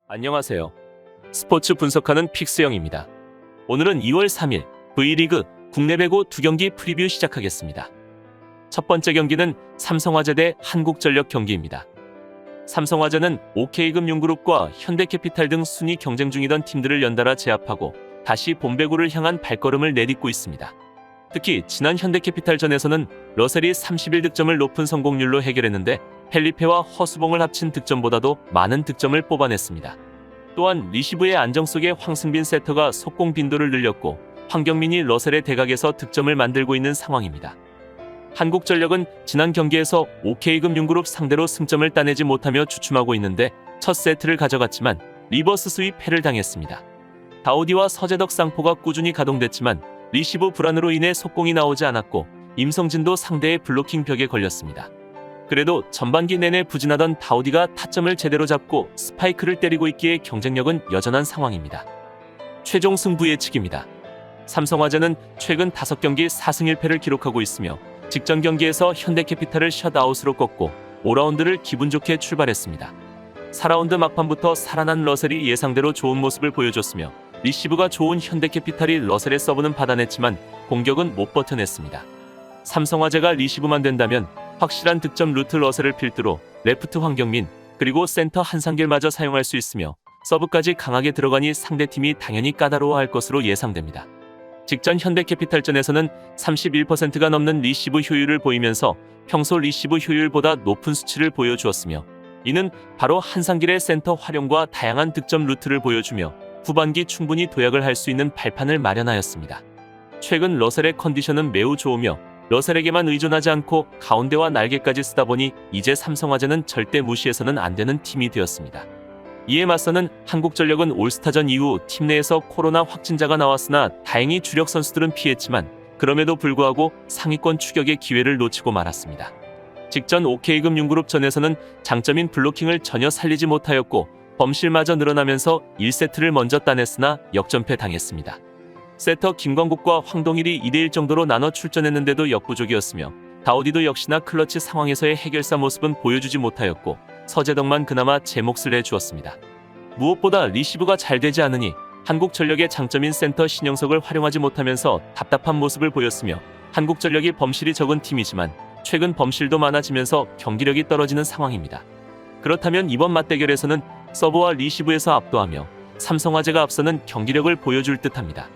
안녕하세요. 스포츠 분석하는 픽스영입니다. 오늘은 2월 3일 V리그 국내 배구 2경기 프리뷰 시작하겠습니다. 첫 번째 경기는 삼성화재 대 한국전력 경기입니다. 삼성화재는 OK금융그룹과 현대캐피탈 등 순위 경쟁 중이던 팀들을 연달아 제압하고 다시 본배구를 향한 발걸음을 내딛고 있습니다. 특히 지난 현대캐피탈전에서는 러셀이 31득점을 높은 성공률로 해결했는데 펠리페와 허수봉을 합친 득점보다도 많은 득점을 뽑아냈습니다. 또한 리시브의 안정 속에 황승빈 세터가 속공 빈도를 늘렸고 황경민이 러셀의 대각에서 득점을 만들고 있는 상황입니다. 한국전력은 지난 경기에서 OK금융그룹 상대로 승점을 따내지 못하며 주춤하고 있는데 첫 세트를 가져갔지만 리버스 스윕 패를 당했습니다. 다우디와 서재덕 쌍포가 꾸준히 가동됐지만 리시브 불안으로 인해 속공이 나오지 않았고 임성진도 상대의 블로킹 벽에 걸렸습니다. 그래도 전반기 내내 부진하던 다우디가 타점을 제대로 잡고 스파이크를 때리고 있기에 경쟁력은 여전한 상황입니다. 최종 승부 예측입니다. 삼성화재는 최근 5경기 4승 1패를 기록하고 있으며 직전 경기에서 현대캐피탈을 셧아웃으로 꺾고 5라운드를 기분 좋게 출발했습니다. 4라운드 막판부터 살아난 러셀이 예상대로 좋은 모습을 보여줬으며 리시브가 좋은 현대캐피탈이 러셀의 서브는 받아냈지만 공격은 못 버텨냈습니다. 삼성화재가 리시브만 된다면 확실한 득점 루트 러셀을 필두로 레프트 황경민 그리고 센터 한상길마저 사용할 수 있으며 서브까지 강하게 들어가니 상대팀이 당연히 까다로워할 것으로 예상됩니다. 직전 현대캐피탈전에서는 31%가 넘는 리시브 효율을 보이면서 평소 리시브 효율보다 높은 수치를 보여주었으며 이는 바로 한상길의 센터 활용과 다양한 득점 루트를 보여주며 후반기 충분히 도약을 할 수 있는 발판을 마련하였습니다. 최근 러셀의 컨디션은 매우 좋으며 러셀에게만 의존하지 않고 가운데와 날개까지 쓰다 보니 이제 삼성화재는 절대 무시해서는 안 되는 팀이 되었습니다. 이에 맞서는 한국전력은 올스타전 이후 팀 내에서 코로나 확진자가 나왔으나 다행히 주력 선수들은 피했지만 그럼에도 불구하고 상위권 추격의 기회를 놓치고 말았습니다. 직전 OK금융그룹전에서는 장점인 블로킹을 전혀 살리지 못하였고 범실마저 늘어나면서 1세트를 먼저 따냈으나 역전패 당했습니다. 세터 김광국과 황동일이 2대1 정도로 나눠 출전했는데도 역부족이었으며 다우디도 역시나 클러치 상황에서의 해결사 모습은 보여주지 못하였고 서재덕만 그나마 제 몫을 해주었습니다. 무엇보다 리시브가 잘 되지 않으니 한국전력의 장점인 센터 신영석을 활용하지 못하면서 답답한 모습을 보였으며 한국전력이 범실이 적은 팀이지만 최근 범실도 많아지면서 경기력이 떨어지는 상황입니다. 그렇다면 이번 맞대결에서는 서브와 리시브에서 압도하며 삼성화재가 앞서는 경기력을 보여줄 듯합니다.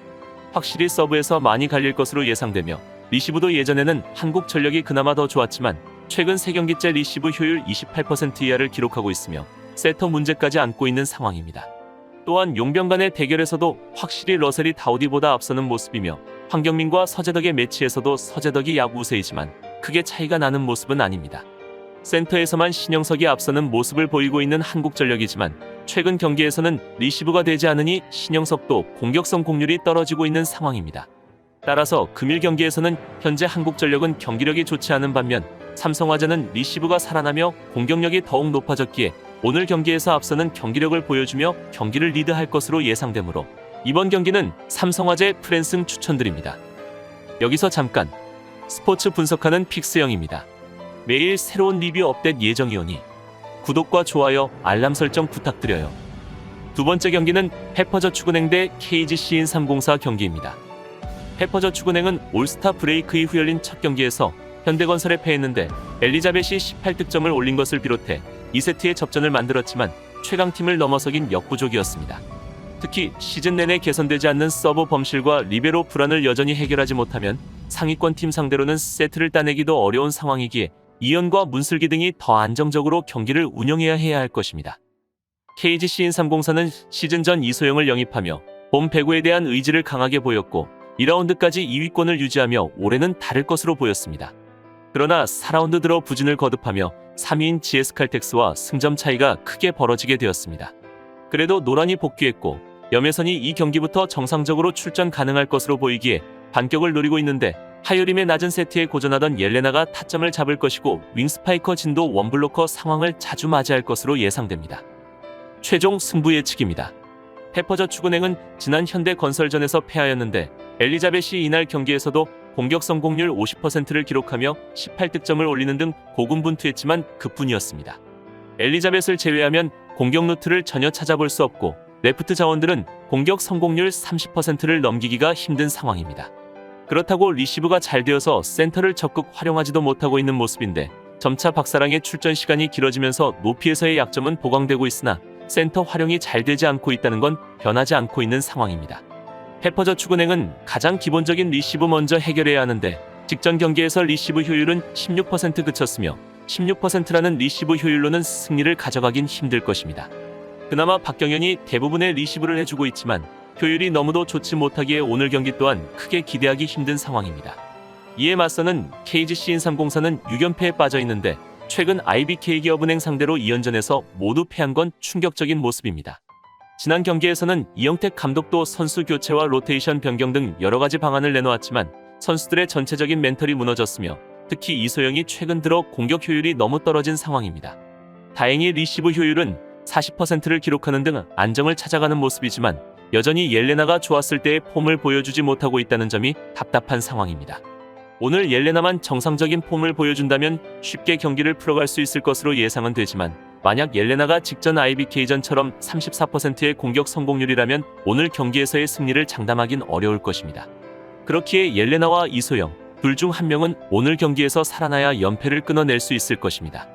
확실히 서브에서 많이 갈릴 것으로 예상되며 리시브도 예전에는 한국전력이 그나마 더 좋았지만 최근 3경기째 리시브 효율 28% 이하를 기록하고 있으며 세터 문제까지 안고 있는 상황입니다. 또한 용병 간의 대결에서도 확실히 러셀이 다우디보다 앞서는 모습이며 황경민과 서재덕의 매치에서도 서재덕이 약 우세이지만 크게 차이가 나는 모습은 아닙니다. 센터에서만 신영석이 앞서는 모습을 보이고 있는 한국전력이지만 최근 경기에서는 리시브가 되지 않으니 신영석도 공격성 공률이 떨어지고 있는 상황입니다. 따라서 금일 경기에서는 현재 한국전력은 경기력이 좋지 않은 반면 삼성화재는 리시브가 살아나며 공격력이 더욱 높아졌기에 오늘 경기에서 앞서는 경기력을 보여주며 경기를 리드할 것으로 예상되므로 이번 경기는 삼성화재 프랜승 추천드립니다. 여기서 잠깐 스포츠 분석하는 픽스영입니다. 매일 새로운 리뷰 업데이트 예정이오니 구독과 좋아요, 알람 설정 부탁드려요. 두 번째 경기는 페퍼저축은행 대 KGC인304 경기입니다. 페퍼저축은행은 올스타 브레이크 이후 열린 첫 경기에서 현대건설에 패했는데 엘리자벳이 18득점을 올린 것을 비롯해 2세트의 접전을 만들었지만 최강팀을 넘어서긴 역부족이었습니다. 특히 시즌 내내 개선되지 않는 서브 범실과 리베로 불안을 여전히 해결하지 못하면 상위권 팀 상대로는 세트를 따내기도 어려운 상황이기에 이연과 문슬기 등이 더 안정적으로 경기를 운영해야 할 것입니다. KGC인304는 시즌 전 이소영을 영입하며 본 배구에 대한 의지를 강하게 보였고 2라운드까지 2위권을 유지하며 올해는 다를 것으로 보였습니다. 그러나 4라운드 들어 부진을 거듭하며 3위인 GS칼텍스와 승점 차이가 크게 벌어지게 되었습니다. 그래도 노란이 복귀했고 염혜선이 이 경기부터 정상적으로 출전 가능할 것으로 보이기에 반격을 노리고 있는데 하요림의 낮은 세트에 고전하던 옐레나가 타점을 잡을 것이고 윙스파이커 진도 원블로커 상황을 자주 맞이할 것으로 예상됩니다. 최종 승부 예측입니다. 페퍼저축은행은 지난 현대건설전에서 패하였는데 엘리자벳이 이날 경기에서도 공격 성공률 50%를 기록하며 18득점을 올리는 등 고군분투했지만 그뿐이었습니다. 엘리자벳을 제외하면 공격 루트를 전혀 찾아볼 수 없고 레프트 자원들은 공격 성공률 30%를 넘기기가 힘든 상황입니다. 그렇다고 리시브가 잘 되어서 센터를 적극 활용하지도 못하고 있는 모습인데 점차 박사랑의 출전 시간이 길어지면서 높이에서의 약점은 보강되고 있으나 센터 활용이 잘 되지 않고 있다는 건 변하지 않고 있는 상황입니다. 페퍼저축은행은 가장 기본적인 리시브 먼저 해결해야 하는데 직전 경기에서 리시브 효율은 16% 그쳤으며 16%라는 리시브 효율로는 승리를 가져가긴 힘들 것입니다. 그나마 박경현이 대부분의 리시브를 해주고 있지만 효율이 너무도 좋지 못하기에 오늘 경기 또한 크게 기대하기 힘든 상황입니다. 이에 맞서는 KGC인삼공사는 6연패에 빠져 있는데 최근 IBK기업은행 상대로 2연전에서 모두 패한 건 충격적인 모습입니다. 지난 경기에서는 이영택 감독도 선수 교체와 로테이션 변경 등 여러 가지 방안을 내놓았지만 선수들의 전체적인 멘털이 무너졌으며 특히 이소영이 최근 들어 공격 효율이 너무 떨어진 상황입니다. 다행히 리시브 효율은 40%를 기록하는 등 안정을 찾아가는 모습이지만 여전히 옐레나가 좋았을 때의 폼을 보여주지 못하고 있다는 점이 답답한 상황입니다. 오늘 옐레나만 정상적인 폼을 보여준다면 쉽게 경기를 풀어갈 수 있을 것으로 예상은 되지만 만약 옐레나가 직전 IBK전처럼 34%의 공격 성공률이라면 오늘 경기에서의 승리를 장담하긴 어려울 것입니다. 그렇기에 옐레나와 이소영 둘 중 한 명은 오늘 경기에서 살아나야 연패를 끊어낼 수 있을 것입니다.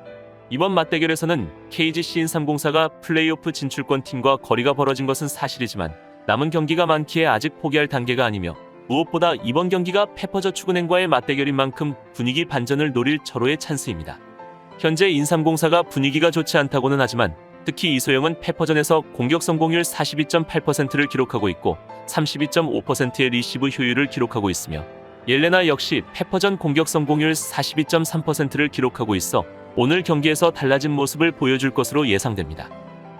이번 맞대결에서는 KGC인삼공사가 플레이오프 진출권 팀과 거리가 벌어진 것은 사실이지만 남은 경기가 많기에 아직 포기할 단계가 아니며 무엇보다 이번 경기가 페퍼저축은행과의 맞대결인 만큼 분위기 반전을 노릴 절호의 찬스입니다. 현재 인삼공사가 분위기가 좋지 않다고는 하지만 특히 이소영은 페퍼전에서 공격 성공률 42.8%를 기록하고 있고 32.5%의 리시브 효율을 기록하고 있으며 옐레나 역시 페퍼전 공격 성공률 42.3%를 기록하고 있어 오늘 경기에서 달라진 모습을 보여줄 것으로 예상됩니다.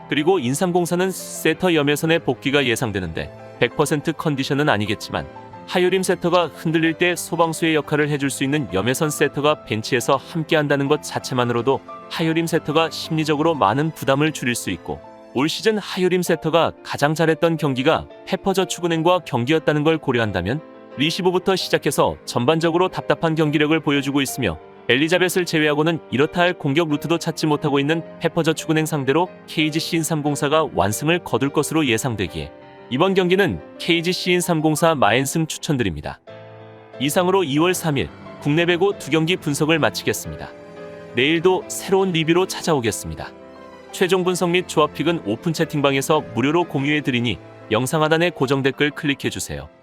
그리고 인삼공사는 세터 염혜선의 복귀가 예상되는데 100% 컨디션은 아니겠지만 하유림 세터가 흔들릴 때 소방수의 역할을 해줄 수 있는 염혜선 세터가 벤치에서 함께한다는 것 자체만으로도 하유림 세터가 심리적으로 많은 부담을 줄일 수 있고 올 시즌 하유림 세터가 가장 잘했던 경기가 페퍼저축은행과 경기였다는 걸 고려한다면 리시브부터 시작해서 전반적으로 답답한 경기력을 보여주고 있으며 엘리자벳을 제외하고는 이렇다 할 공격 루트도 찾지 못하고 있는 페퍼저축은행 상대로 KGC인삼공사가 완승을 거둘 것으로 예상되기에 이번 경기는 KGC인삼공사 마엔승 추천드립니다. 이상으로 2월 3일 국내 배구 2경기 분석을 마치겠습니다. 내일도 새로운 리뷰로 찾아오겠습니다. 최종 분석 및 조합픽은 오픈 채팅방에서 무료로 공유해드리니 영상 하단의 고정 댓글 클릭해주세요.